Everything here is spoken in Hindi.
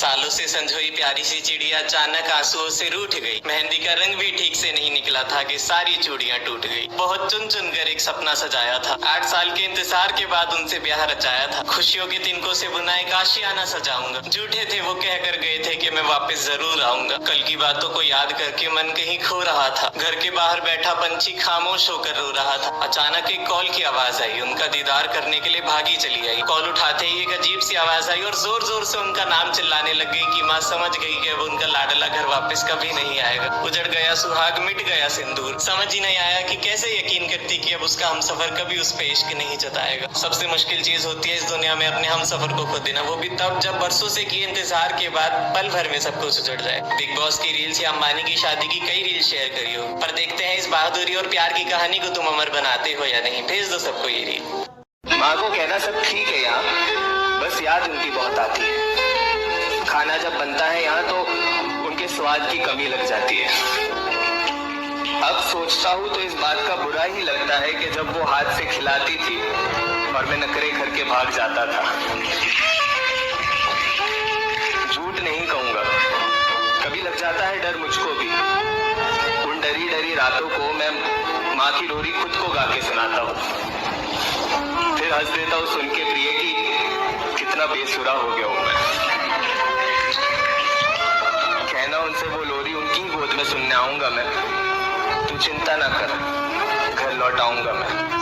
सालों से संजोई प्यारी सी चिड़िया अचानक आंसुओं से रूठ गई। मेहंदी का रंग भी ठीक से नहीं निकला था कि सारी चूड़ियां टूट गई। बहुत चुन चुन कर एक सपना सजाया था। 8 साल के इंतजार के बाद उनसे ब्याह रचाया था। खुशियों के तिनकों से बुना एक आशियाना सजाऊंगा। झूठे थे वो कह कर गए थे कि मैं वापस जरूर आऊंगा। कल की बातों को याद करके मन कहीं खो रहा था। घर के बाहर बैठा पंछी खामोश होकर रो रहा था। अचानक एक कॉल की आवाज आई। उनका दीदार करने के लिए भागी चली आई। कॉल उठाते ही एक अजीब सी आवाज आई और जोर जोर से उनका नाम चिल्लाने लग गई कि माँ समझ गई कि अब उनका लाडला घर वापस कभी नहीं आएगा। उजड़ गया सुहाग, मिट गया सिंदूर। समझ ही नहीं आया कि कैसे यकीन करती कि अब उसका हमसफर कभी उस पे इश्क नहीं जताएगा। सबसे मुश्किल चीज होती है इस दुनिया में अपने हमसफर को खो देना, वो भी तब जब बरसों से किए इंतजार के बाद पल भर में सब कुछ उजड़ जाए। बिग बॉस की रील्स या अंबानी की शादी की कई रील शेयर करी हो, पर देखते हैं इस बहादुरी और प्यार की कहानी को तुम अमर बनाते हो या नहीं। भेज दो सबको ये रील। माँ को कहना सब ठीक है यहाँ, बस याद उनकी बहुत आती है। खाना जब बनता है यहाँ तो उनके स्वाद की कमी लग जाती है। अब सोचता हूँ तो इस बात का बुरा ही लगता है कि जब वो हाथ से खिलाती थी और मैं नखरे करके भाग जाता था। झूठ नहीं कहूंगा, कभी लग जाता है डर मुझको भी। उन डरी डरी रातों को मैं माँ की लोरी खुद को गा के सुनाता हूँ, फिर हंस देता हूँ सुन के प्रिय की कितना बेसुरा हो गया हूँ मैं। कहना उनसे वो लोरी उनकी गोद में सुनने आऊंगा मैं। तू चिंता ना कर, घर लौट आऊंगा मैं।